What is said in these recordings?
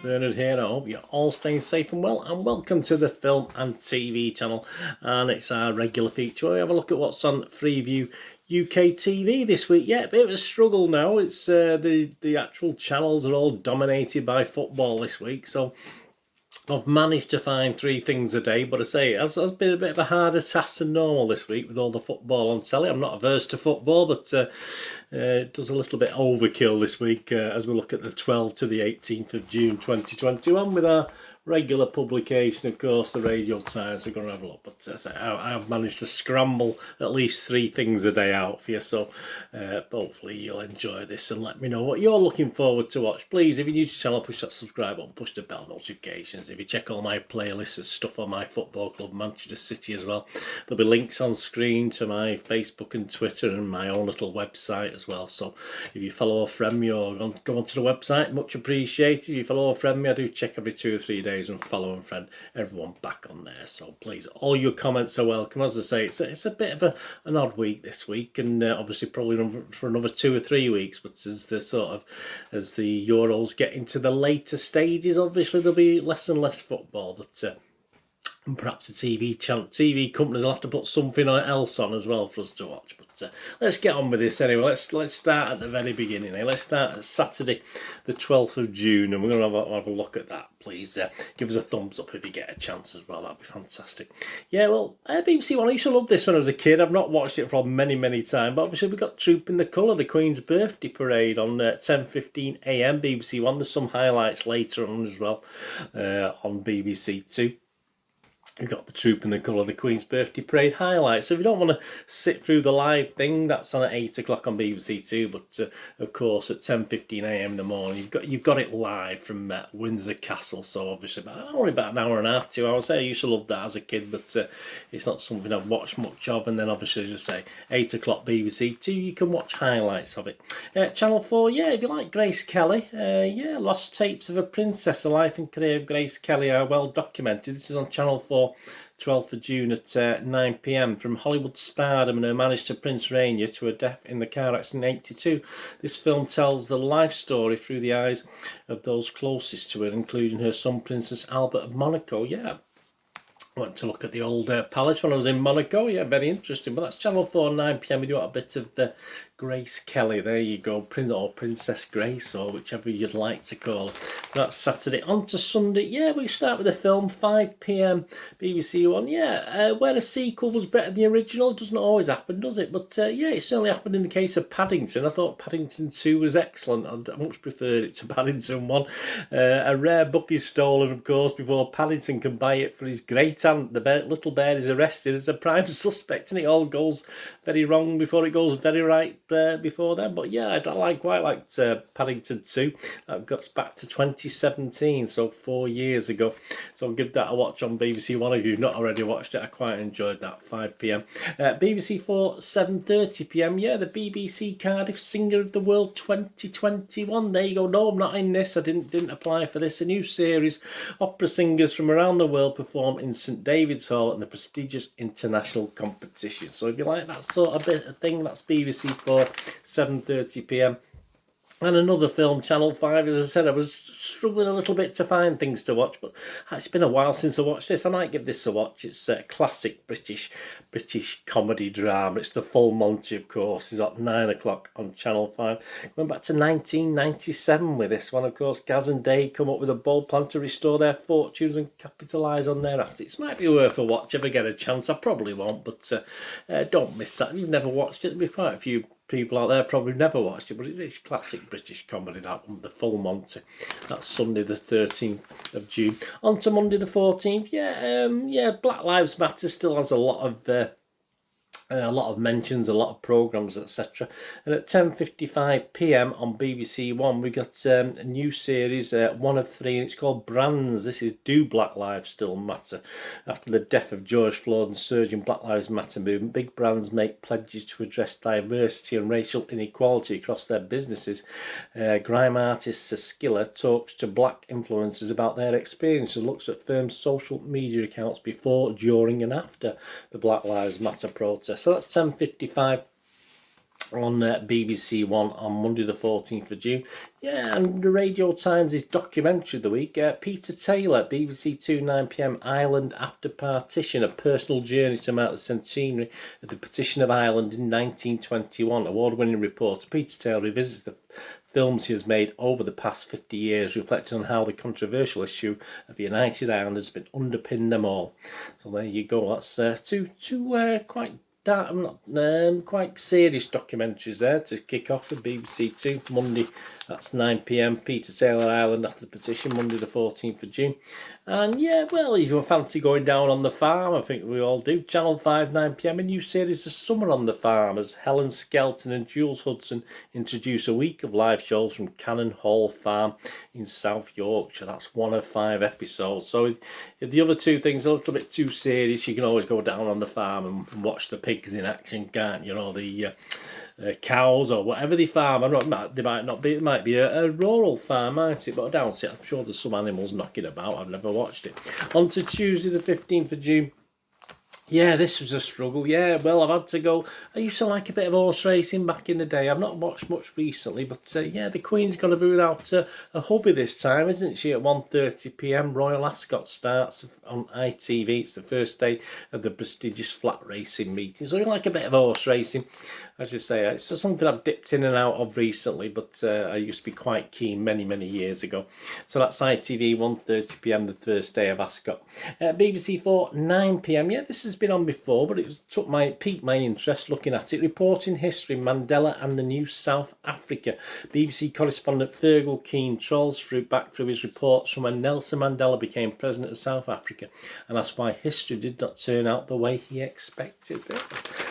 Bernard here. I hope you're all staying safe and well, and welcome to the Film and TV channel. And it's our regular feature where we have a look at what's on Freeview UK TV this week. Yeah, a bit of a struggle now. It's the actual channels are all dominated by football this week, so I've managed to find 3 things a day, but I say it has been a bit of a harder task than normal this week with all the football on telly. I'm not averse to football, but it does a little bit overkill this week as we look at the 12th to the 18th of June 2021 with our regular publication. Of course, the Radio Times are going to have a look, but I've managed to scramble at least 3 things a day out for you, so hopefully you'll enjoy this and let me know what you're looking forward to watch. Please, if you're new to the channel, push that subscribe button, push the bell notifications. If you check all my playlists, there's stuff on my football club, Manchester City as well. There'll be links on screen to my Facebook and Twitter and my own little website as well, so if you follow or friend me or go onto the website, much appreciated. If you follow or friend me, I do check every 2 or 3 days and follow and friend everyone back on there, so please, all your comments are welcome. As I say, it's a bit of an odd week this week, and obviously probably for another 2 or 3 weeks, but as the Euros get into the later stages, obviously there'll be less and less football, but and perhaps the TV companies will have to put something else on as well for us to watch. But let's get on with this anyway. Let's start at the very beginning. Let's start at Saturday, the 12th of June, and we're going to have a look at that. Please give us a thumbs up if you get a chance as well. That'd be fantastic. Yeah, well, BBC One, I used to love this when I was a kid. I've not watched it for many times, but obviously we've got Troop in the Colour, the Queen's birthday parade on 10:15 AM, BBC One. There's some highlights later on as well on BBC Two. We've got the Troop in the Colour, the Queen's birthday parade highlights. So if you don't want to sit through the live thing, that's on at 8 o'clock on BBC Two. But of course, at 10:15 AM in the morning, you've got it live from Windsor Castle. So obviously, only about an hour and a half, 2 hours. I used to love that as a kid, but it's not something I've watched much of. And then obviously, as I say, 8 o'clock BBC Two, you can watch highlights of it. Channel 4, yeah, if you like Grace Kelly, yeah, Lost Tapes of a Princess, the life and career of Grace Kelly are well documented. This is on Channel 4. 12th of June at 9 PM. From Hollywood stardom and her marriage to Prince Rainier to her death in the car accident in '82, this film tells the life story through the eyes of those closest to her, including her son Princess Albert of Monaco. Yeah, I went to look at the old palace when I was in Monaco. Yeah, very interesting. But that's Channel 4, 9 PM. We do a bit of Grace Kelly. There you go, or Princess Grace, or whichever you'd like to call her. That's Saturday. On to Sunday. Yeah, we start with the film, 5 PM, BBC One. Yeah, where a sequel was better than the original. Doesn't always happen, does it? But yeah, it certainly happened in the case of Paddington. I thought Paddington 2 was excellent. I much preferred it to Paddington 1. A rare book is stolen, of course, before Paddington can buy it for his great aunt. The little bear is arrested as a prime suspect, and it all goes very wrong before it goes very right before then. But yeah, I quite liked Paddington 2. That got us back to 2017, so 4 years ago. So I'll give that a watch on BBC One if you've not already watched it. I quite enjoyed that. 5 PM. BBC 4, 7:30 PM. Yeah, the BBC Cardiff Singer of the World 2021. There you go. No, I'm not in this. I didn't apply for this. A new series. Opera singers from around the world perform in St David's Hall in the prestigious international competition. So if you like that sort of bit of thing, that's BBC 4, 7:30 PM. And another film, Channel 5, as I said, I was struggling a little bit to find things to watch, but it's been a while since I watched this. I might give this a watch. It's a classic British comedy drama. It's The Full Monty, of course. It's at 9 o'clock on Channel 5. Going back to 1997 with this one, of course. Gaz and Dave come up with a bold plan to restore their fortunes and capitalise on their assets. Might be worth a watch if I get a chance. I probably won't, but don't miss that. If you've never watched it, there'll be quite a few people out there probably never watched it, but it's classic British comedy, that one, The Full Monty. That's Sunday the 13th of June. On to Monday the 14th. Yeah, Black Lives Matter still has a lot of mentions, a lot of programmes, etc. And at 10:55 PM on BBC One, we got a new series, 1 of 3, and it's called Brands. This is Do Black Lives Still Matter? After the death of George Floyd and surging Black Lives Matter movement, big brands make pledges to address diversity and racial inequality across their businesses. Grime artist Saskilla talks to black influencers about their experience and looks at firms' social media accounts before, during and after the Black Lives Matter protest. So that's 10:55 on BBC One on Monday the 14th of June. Yeah, and the Radio Times' documentary of the week, Peter Taylor, BBC 2, 9 p.m, Ireland After Partition, a personal journey to mark the centenary of the partition of Ireland in 1921. Award-winning reporter Peter Taylor revisits the films he has made over the past 50 years, reflecting on how the controversial issue of the United Ireland has been underpinned them all. So there you go, that's two quite quite serious documentaries there to kick off with BBC Two. Monday, that's 9 p.m, Peter Taylor, Ireland After the Petition, Monday the 14th of June. And yeah, well, if you fancy going down on the farm, I think we all do, Channel 5, 9 p.m, a new series of Summer on the Farm as Helen Skelton and Jules Hudson introduce a week of live shows from Cannon Hall Farm in South Yorkshire. That's 1 of 5 episodes. So if the other two things are a little bit too serious, you can always go down on the farm and watch the pigs in action, can't you? Know, the cows or whatever they farm. I'm not, they might not be, it might be a rural farm, might it? But I doubt it. I'm sure there's some animals knocking about. I've never watched it. On to Tuesday the 15th of June. Yeah, this was a struggle. Yeah, well, I've had to go. I used to like a bit of horse racing back in the day. I've not watched much recently, but yeah, the Queen's going to be without a hubby this time, isn't she? At 1:30 p.m, Royal Ascot starts on ITV. It's the first day of the prestigious flat racing meeting. So you like a bit of horse racing. As you say, it's something I've dipped in and out of recently, but I used to be quite keen many years ago. So that's ITV, 1:30 p.m, the first day of Ascot. BBC 4, 9 p.m. Yeah, this has been on before, but it piqued my interest looking at it. Reporting history, Mandela and the New South Africa. BBC correspondent Fergal Keane trolls back through his reports from when Nelson Mandela became president of South Africa, and that's why history did not turn out the way he expected it.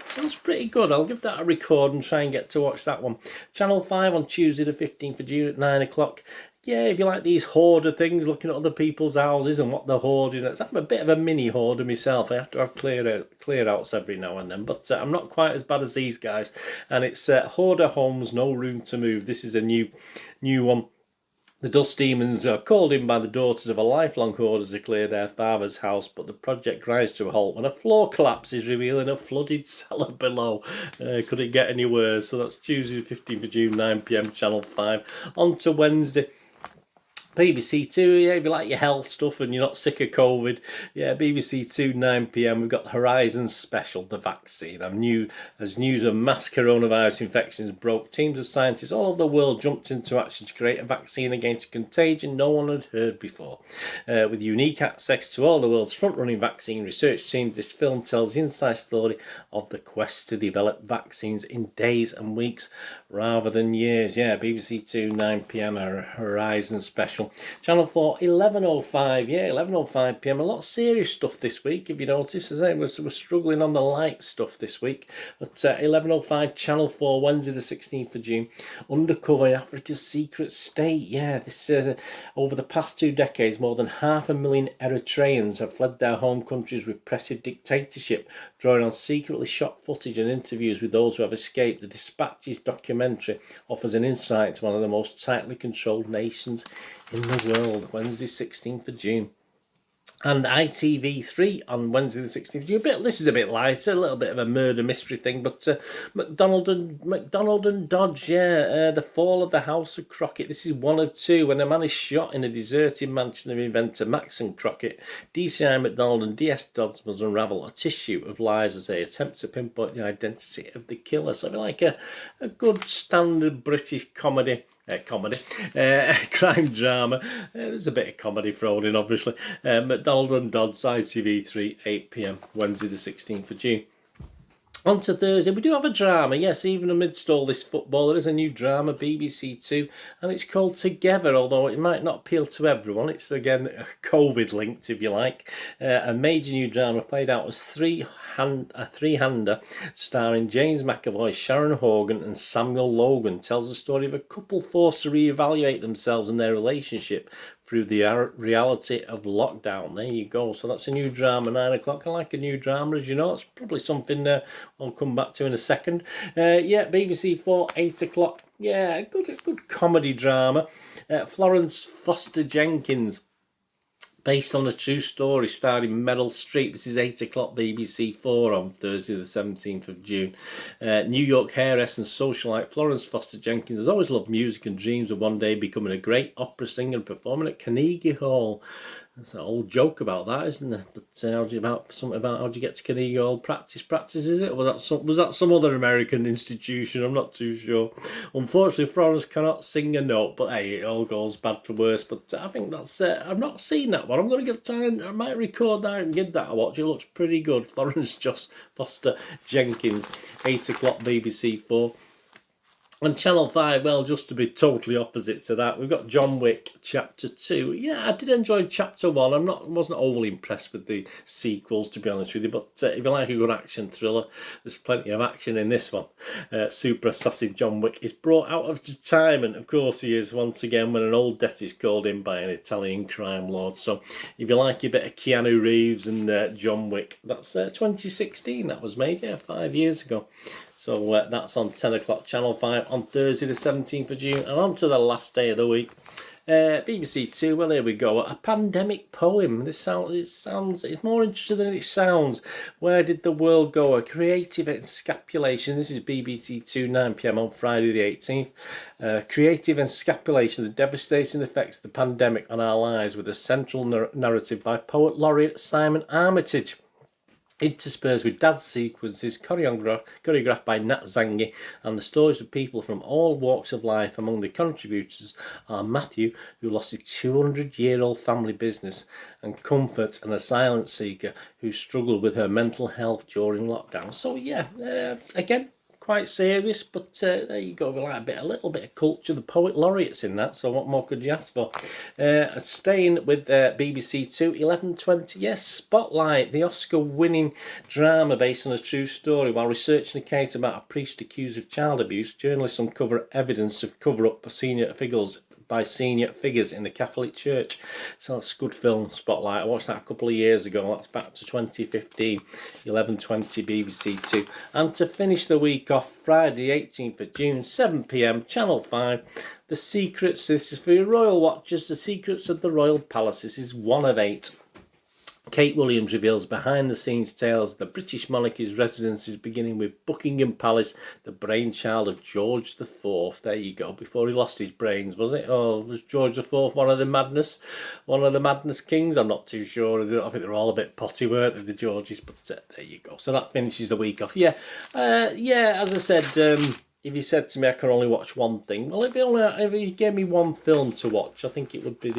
Sounds pretty good. I'll give that a record and try and get to watch that one. Channel 5 on Tuesday the 15th of June at 9 o'clock. Yeah, if you like these hoarder things, looking at other people's houses and what they're hoarding. I'm a bit of a mini hoarder myself. I have to have clear outs every now and then, but I'm not quite as bad as these guys. And it's Hoarder Homes, No Room to Move. This is a new one. The dust demons are called in by the daughters of a lifelong hoarder to clear their father's house, but the project grinds to a halt when a floor collapses, revealing a flooded cellar below. Could it get any worse? So that's Tuesday the 15th of June, 9 p.m, Channel 5. On to Wednesday. BBC 2, yeah, if you like your health stuff and you're not sick of COVID, yeah, BBC 2, 9 p.m, we've got the Horizon Special, the vaccine. As news of mass coronavirus infections broke, teams of scientists all over the world jumped into action to create a vaccine against a contagion no one had heard before. With unique access to all the world's front-running vaccine research teams, this film tells the inside story of the quest to develop vaccines in days and weeks rather than years. Yeah, BBC 2, 9 p.m, a Horizon Special. Channel 4, 11:05, yeah, 11:05 p.m. A lot of serious stuff this week, if you notice. As I say, we're struggling on the light stuff this week. But 11:05, Channel 4, Wednesday the 16th of June. Undercover in Africa's secret state. Yeah, this over the past 2 decades, more than 500,000 Eritreans have fled their home country's repressive dictatorship, drawing on secretly shot footage and interviews with those who have escaped. The Dispatch's documentary offers an insight into one of the most tightly controlled nations in the world. Wednesday 16th of June. And ITV3 on Wednesday the 16th of June. This is a bit lighter, a little bit of a murder mystery thing, but McDonald and Dodge, yeah, the fall of the House of Crockett. This is 1 of 2 when a man is shot in a deserted mansion of inventor Maxon Crockett. DCI McDonald and DS Dodds must unravel a tissue of lies as they attempt to pinpoint the identity of the killer. So I feel like a good standard British comedy. Crime drama. There's a bit of comedy thrown in, obviously. McDonald and Dodds, ITV3, 8 p.m, Wednesday the 16th of June. On to Thursday, we do have a drama, yes, even amidst all this football, there is a new drama, BBC 2, and it's called Together, although it might not appeal to everyone. It's, again, COVID-linked, if you like. A major new drama played out as a three-hander starring James McAvoy, Sharon Horgan and Samuel Logan tells the story of a couple forced to re-evaluate themselves and their relationship through the reality of lockdown. There you go. So that's a new drama, 9 o'clock. I like a new drama, as you know. It's probably something I'll come back to in a second. Yeah, BBC 4, 8 o'clock. Yeah, a good comedy drama. Florence Foster Jenkins Based on a true story starring Meryl Streep. This is 8 o'clock BBC4 on Thursday the 17th of June. New York heiress and socialite Florence Foster Jenkins has always loved music and dreams of one day becoming a great opera singer and performing at Carnegie Hall. There's an old joke about that, isn't there? But something about how do you get to Carnegie Hall? Practice, is it? Or was that some other American institution? I'm not too sure. Unfortunately, Florence cannot sing a note, but hey, it all goes bad for worse. But I think that's I've not seen that one. I'm going to I might record that and give that a watch. It looks pretty good. Florence Foster Jenkins, 8 o'clock BBC4. And Channel 5, well, just to be totally opposite to that, we've got John Wick Chapter 2. Yeah, I did enjoy Chapter 1. Wasn't overly impressed with the sequels, to be honest with you. But if you like a good action thriller, there's plenty of action in this one. Super assassin John Wick is brought out of retirement. Of course he is, once again, when an old debt is called in by an Italian crime lord. So if you like a bit of Keanu Reeves and John Wick, that's 2016 that was made, yeah, 5 years ago. So that's on 10 o'clock Channel 5 on Thursday the 17th of June. And on to the last day of the week. BBC Two, well, here we go. A pandemic poem. It's more interesting than it sounds. Where did the world go? A creative encapsulation. This is BBC Two, 9 PM on Friday the 18th. Creative encapsulation of the devastating effects of the pandemic on our lives with a central narrative by Poet Laureate Simon Armitage. Interspersed with dance sequences choreographed by Nat Zangi, and the stories of people from all walks of life. Among the contributors are Matthew, who lost his 200-year-old family business, and Comfort, an asylum seeker who struggled with her mental health during lockdown. So yeah, again, quite serious, but there you go. We like a little bit of culture. The Poet Laureate's in that, so what more could you ask for? Staying with BBC Two, 11:20. Yes, Spotlight, the Oscar-winning drama based on a true story. While researching a case about a priest accused of child abuse, journalists uncover evidence of cover-up for senior figures in the Catholic Church. So that's a good film, Spotlight. I watched that a couple of years ago. That's back to 2015, 11:20 BBC Two. And to finish the week off, Friday 18th of June, 7 PM, Channel 5. The Secrets, this is for your royal watchers, The Secrets of the Royal Palace. This is 1 of 8. Kate Williams reveals behind-the-scenes tales of the British monarchy's residences, beginning with Buckingham Palace, the brainchild of George IV. There you go. Before he lost his brains, was it? Or was George IV one of the madness kings? I'm not too sure. I think they're all a bit potty, weren't they, the Georges? But there you go. So that finishes the week off. Yeah, as I said, if you said to me I could only watch one thing, well, if you gave me one film to watch, I think it would be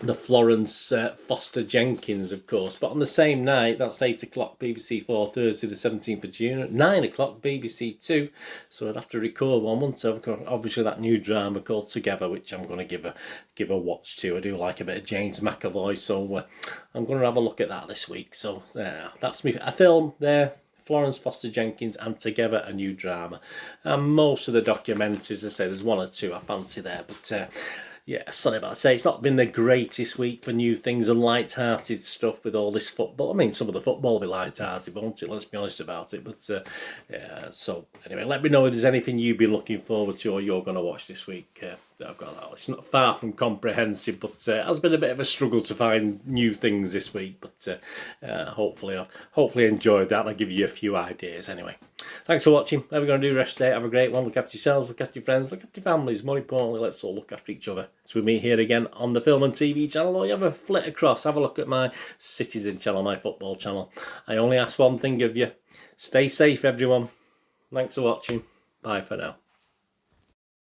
the Florence Foster Jenkins, of course. But on the same night, that's 8 o'clock BBC4, Thursday the 17th of June, at 9 o'clock BBC Two. So I'd have to record one, wouldn't I? Obviously that new drama called Together, which I'm going to give a watch to. I do like a bit of James McAvoy, so I'm going to have a look at that this week. So that's me. A film there. Florence Foster Jenkins and Together, a new drama. And most of the documentaries, I say there's one or two I fancy there, but yeah, sorry about to say, it's not been the greatest week for new things and light-hearted stuff with all this football. I mean, some of the football will be light-hearted, won't it? Let's be honest about it. But yeah, so anyway, let me know if there's anything you've been looking forward to or you're going to watch this week. I've got that. It's not far from comprehensive, but it has been a bit of a struggle to find new things this week. But hopefully enjoyed that. I'll give you a few ideas anyway. Thanks for watching. Whatever you're going to do the rest of the day, have a great one. Look after yourselves, look after your friends, look after your families. More importantly, let's all look after each other. So we meet here again on the Film and TV channel, or you have a flit across, have a look at my Citizen channel, my football channel. I only ask one thing of you. Stay safe, everyone. Thanks for watching. Bye for now.